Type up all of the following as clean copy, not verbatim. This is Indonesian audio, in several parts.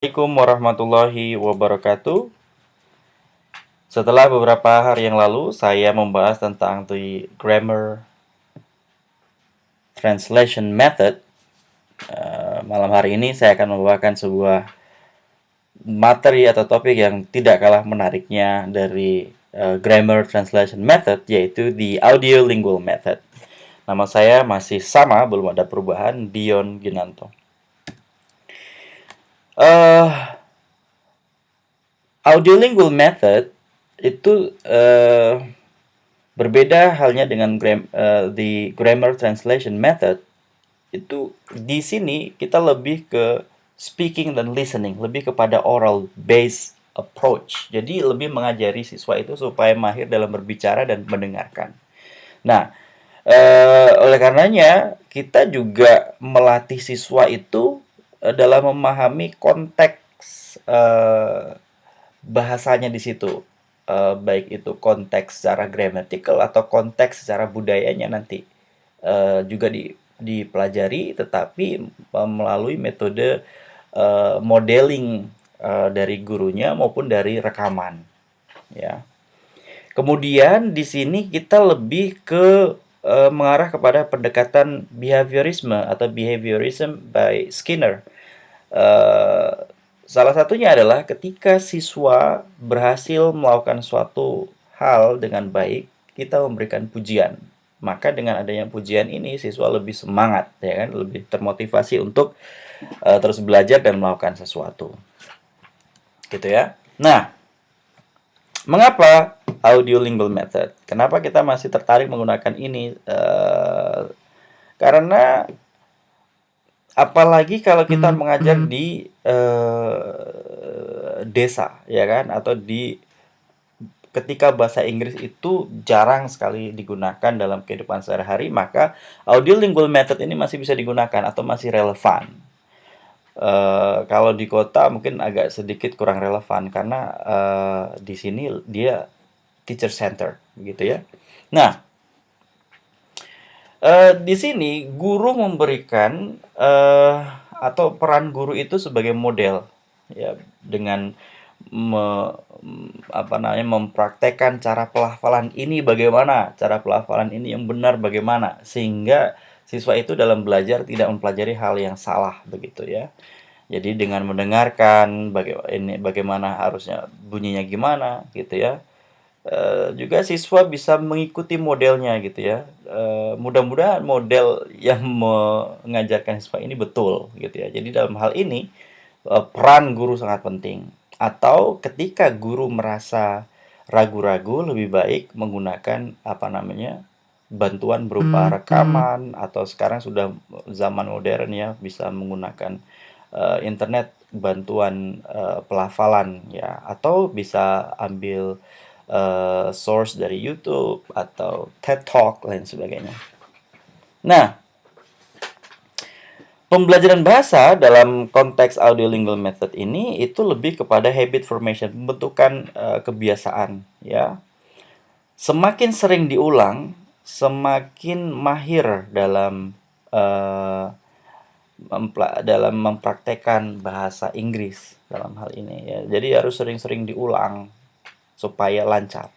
Assalamualaikum warahmatullahi wabarakatuh. Setelah beberapa hari yang lalu saya membahas tentang the grammar translation method, malam hari ini saya akan membawakan sebuah materi atau topik yang tidak kalah menariknya dari grammar translation method, yaitu the audiolingual method. Nama saya masih sama, belum ada perubahan, Dion Ginanto. Audiolingual method itu berbeda halnya dengan the grammar translation method. Itu di sini kita lebih ke speaking dan listening, lebih kepada oral based approach. Jadi lebih mengajari siswa itu supaya mahir dalam berbicara dan mendengarkan. Nah, oleh karenanya kita juga melatih siswa itu dalam memahami konteks bahasanya di situ. Baik itu konteks secara gramatikal atau konteks secara budayanya nanti juga dipelajari, tetapi melalui metode modeling dari gurunya maupun dari rekaman, ya. Kemudian di sini kita lebih ke mengarah kepada pendekatan behaviorisme atau behaviorism by Skinner. Uh, Salah satunya adalah ketika siswa berhasil melakukan suatu hal dengan baik, kita memberikan pujian. Maka dengan adanya pujian ini, siswa lebih semangat, ya kan, lebih termotivasi untuk terus belajar dan melakukan sesuatu, gitu ya. Nah, mengapa audiolingual method? Kenapa kita masih tertarik menggunakan ini? Karena apalagi kalau kita mengajar di desa, ya kan, atau di ketika bahasa Inggris itu jarang sekali digunakan dalam kehidupan sehari-hari, maka audiolingual method ini masih bisa digunakan atau masih relevan. Kalau di kota mungkin agak sedikit kurang relevan karena di sini dia teacher center, gitu ya. Nah, di sini guru memberikan atau peran guru itu sebagai model, ya, dengan mempraktekkan cara pelafalan ini bagaimana, cara pelafalan ini yang benar bagaimana, sehingga siswa itu dalam belajar tidak mempelajari hal yang salah, begitu ya. Jadi dengan mendengarkan bagaimana harusnya bunyinya gimana, gitu ya. Juga siswa bisa mengikuti modelnya, gitu ya. Mudah-mudahan model yang mengajarkan siswa ini betul, gitu ya. Jadi dalam hal ini peran guru sangat penting. Atau ketika guru merasa ragu-ragu, lebih baik menggunakan bantuan berupa rekaman, atau sekarang sudah zaman modern ya, bisa menggunakan internet, bantuan pelafalan ya, atau bisa ambil source dari YouTube atau TED Talk lain sebagainya. Nah, pembelajaran bahasa dalam konteks audiolingual method ini itu lebih kepada habit formation, pembentukan kebiasaan, ya. Semakin sering diulang, semakin mahir dalam dalam mempraktekkan bahasa Inggris dalam hal ini, ya. Jadi harus sering-sering diulang supaya lancar.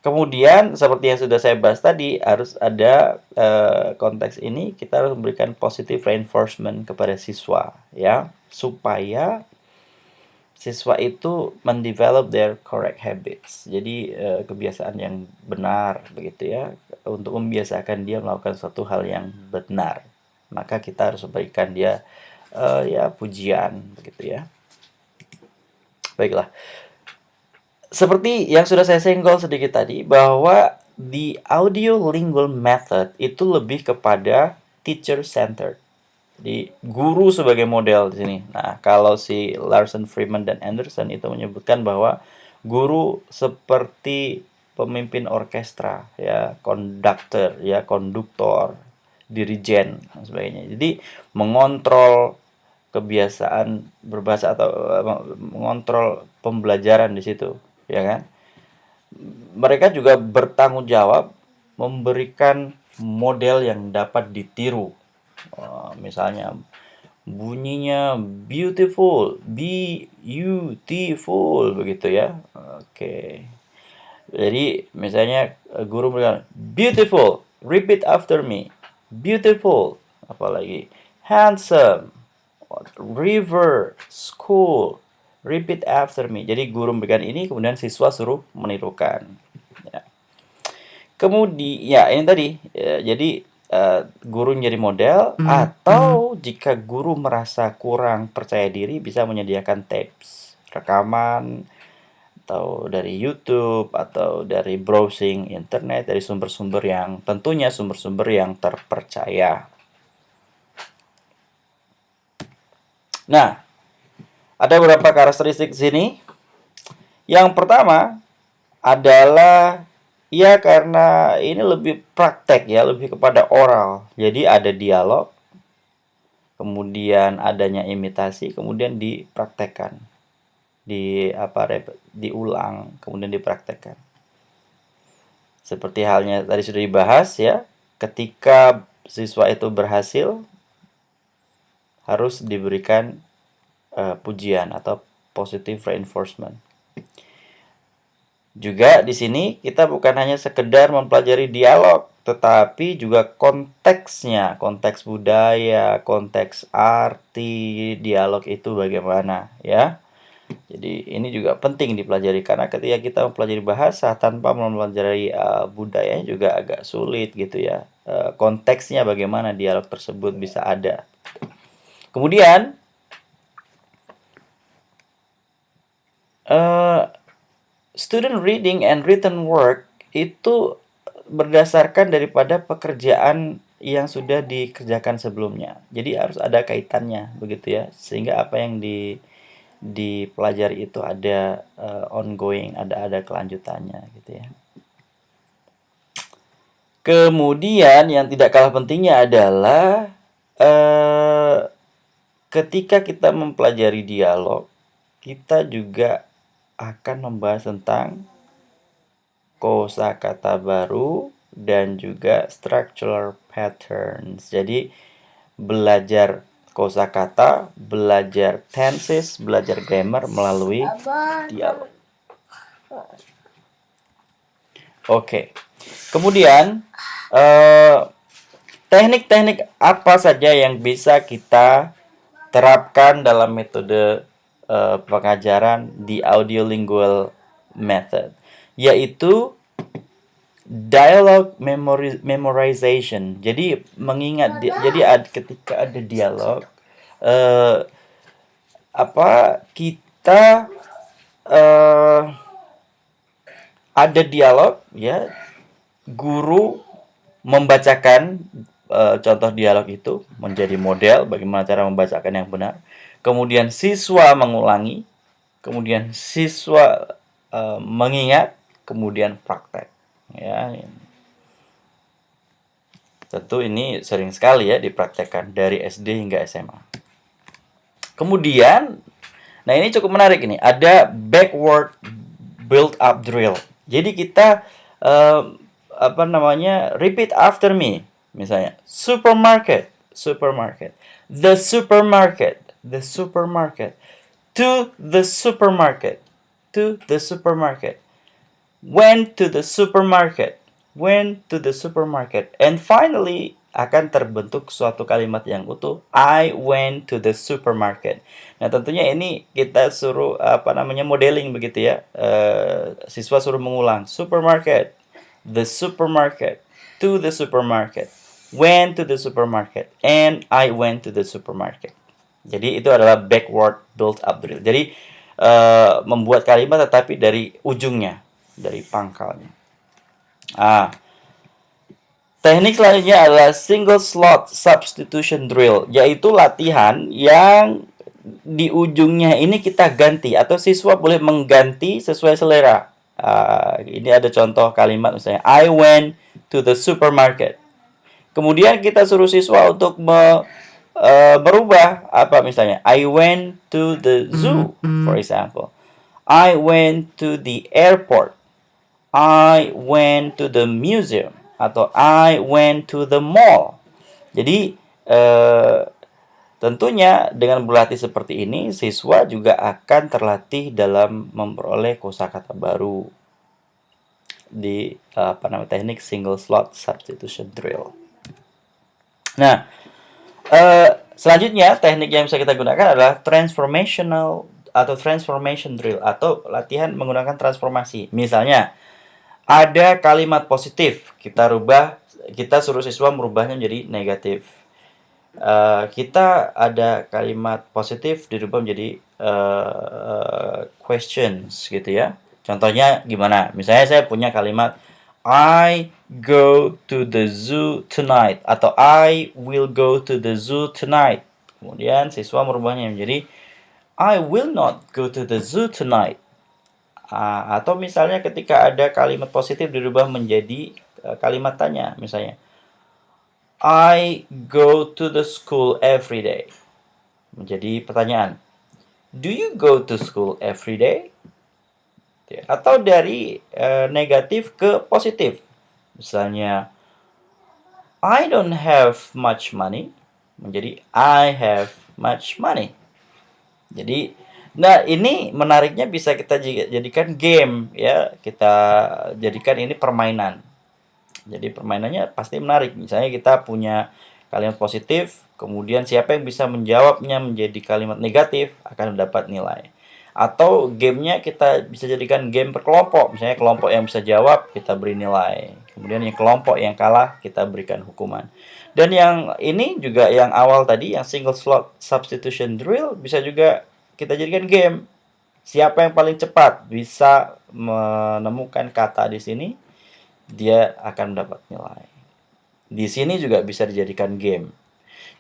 Kemudian seperti yang sudah saya bahas tadi, harus ada konteks ini kita harus memberikan positive reinforcement kepada siswa, ya, supaya siswa itu mendevelop their correct habits. Jadi kebiasaan yang benar, begitu ya, untuk membiasakan dia melakukan suatu hal yang benar. Maka kita harus berikan dia ya pujian, begitu ya. Baiklah. Seperti yang sudah saya senggol sedikit tadi, bahwa the audiolingual method itu lebih kepada teacher centered. Di guru sebagai model di sini. Nah, kalau si Larson, Freeman, dan Anderson itu menyebutkan bahwa guru seperti pemimpin orkestra, ya, konduktor, ya, konduktor, dirijen, dan sebagainya. Jadi mengontrol kebiasaan berbahasa atau mengontrol pembelajaran di situ, ya kan? Mereka juga bertanggung jawab memberikan model yang dapat ditiru. Misalnya bunyinya beautiful, beautiful begitu ya. Oke. Jadi misalnya guru bilang beautiful, repeat after me. Beautiful, apalagi handsome, river, school, repeat after me. Jadi guru memberikan ini, kemudian siswa suruh menirukan. Ya. Kemudian, ya ini tadi, jadi guru menjadi model, atau jika guru merasa kurang percaya diri, bisa menyediakan tapes, rekaman, atau dari YouTube, atau dari browsing internet, dari sumber-sumber yang tentunya sumber-sumber yang terpercaya. Nah, ada beberapa karakteristik di sini. Yang pertama adalah ya karena ini lebih praktek ya, lebih kepada oral. Jadi ada dialog, kemudian adanya imitasi, kemudian dipraktekkan. Diulang, kemudian dipraktekkan. Seperti halnya tadi sudah dibahas ya, ketika siswa itu berhasil harus diberikan pujian atau positive reinforcement. Juga di sini kita bukan hanya sekedar mempelajari dialog, tetapi juga konteksnya, konteks budaya, konteks arti dialog itu bagaimana ya. Jadi ini juga penting dipelajari karena ketika kita mempelajari bahasa tanpa mempelajari budayanya juga agak sulit gitu ya. Konteksnya bagaimana dialog tersebut bisa ada. Kemudian student reading and written work itu berdasarkan daripada pekerjaan yang sudah dikerjakan sebelumnya. Jadi harus ada kaitannya begitu ya. Sehingga apa yang dipelajari itu ada ongoing, ada kelanjutannya gitu ya. Kemudian yang tidak kalah pentingnya adalah ketika kita mempelajari dialog, kita juga akan membahas tentang kosakata baru dan juga structural patterns. Jadi belajar kosakata, belajar tenses, belajar grammar melalui dialog. Oke. Kemudian teknik-teknik apa saja yang bisa kita terapkan dalam metode pengajaran di audiolingual method, yaitu dialogue memorization. Jadi mengingat ketika ada dialog kita ada dialog ya, guru membacakan contoh dialog itu menjadi model bagaimana cara membacakan yang benar. Kemudian siswa mengulangi, kemudian siswa mengingat, kemudian praktek. Ya, tentu ini sering sekali ya dipraktekkan dari SD hingga SMA. Kemudian, nah ini cukup menarik ini. Ada backward build up drill. Jadi kita repeat after me. Misalnya supermarket, supermarket, the supermarket, the supermarket, to the supermarket, to the supermarket, went to the supermarket, went to the supermarket, and finally akan terbentuk suatu kalimat yang utuh. I went to the supermarket. Nah, tentunya ini kita suruh modeling begitu ya. Siswa suruh mengulang supermarket, the supermarket, to the supermarket, went to the supermarket, and I went to the supermarket. Jadi itu adalah backward build up drill. Jadi membuat kalimat tetapi dari ujungnya, dari pangkalnya. Teknik selanjutnya adalah single slot substitution drill, yaitu latihan yang di ujungnya ini kita ganti atau siswa boleh mengganti sesuai selera. Ini ada contoh kalimat misalnya I went to the supermarket. Kemudian kita suruh siswa untuk berubah apa misalnya I went to the zoo for example. I went to the airport. I went to the museum atau I went to the mall. Jadi Tentunya dengan berlatih seperti ini, siswa juga akan terlatih dalam memperoleh kosakata baru di teknik single slot substitution drill. Nah, selanjutnya teknik yang bisa kita gunakan adalah transformational atau transformation drill atau latihan menggunakan transformasi. Misalnya, ada kalimat positif, kita suruh siswa merubahnya menjadi negatif. Kita ada kalimat positif dirubah menjadi questions gitu ya. Contohnya gimana? Misalnya saya punya kalimat I go to the zoo tonight atau I will go to the zoo tonight. Kemudian siswa merubahnya menjadi I will not go to the zoo tonight. Atau misalnya ketika ada kalimat positif dirubah menjadi kalimat tanya, misalnya I go to the school every day. Menjadi pertanyaan. Do you go to school every day? Atau dari negatif ke positif. Misalnya, I don't have much money. Menjadi I have much money. Jadi, nah ini menariknya bisa kita jadikan game ya. Kita jadikan ini permainan. Jadi permainannya pasti menarik. Misalnya kita punya kalimat positif, kemudian siapa yang bisa menjawabnya menjadi kalimat negatif akan mendapat nilai. Atau gamenya kita bisa jadikan game berkelompok. Misalnya kelompok yang bisa jawab kita beri nilai. Kemudian yang kelompok yang kalah kita berikan hukuman. Dan yang ini juga yang awal tadi yang single slot substitution drill bisa juga kita jadikan game. Siapa yang paling cepat bisa menemukan kata di sini, dia akan mendapat nilai. Di sini juga bisa dijadikan game.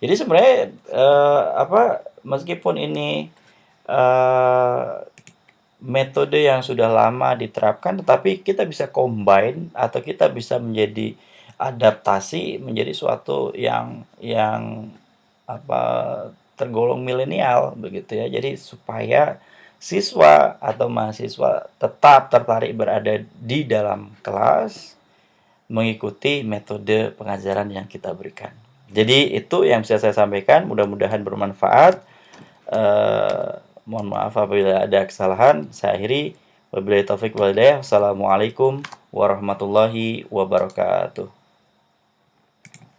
Jadi sebenarnya meskipun ini metode yang sudah lama diterapkan, tetapi kita bisa combine atau kita bisa menjadi adaptasi menjadi suatu yang tergolong milenial begitu ya. Jadi supaya siswa atau mahasiswa tetap tertarik berada di dalam kelas, mengikuti metode pengajaran yang kita berikan. Jadi itu yang bisa saya sampaikan, mudah-mudahan bermanfaat. Mohon maaf apabila ada kesalahan. Saya akhiri. Wabillahi taufik wal hidayah. Wassalamualaikum warahmatullahi wabarakatuh.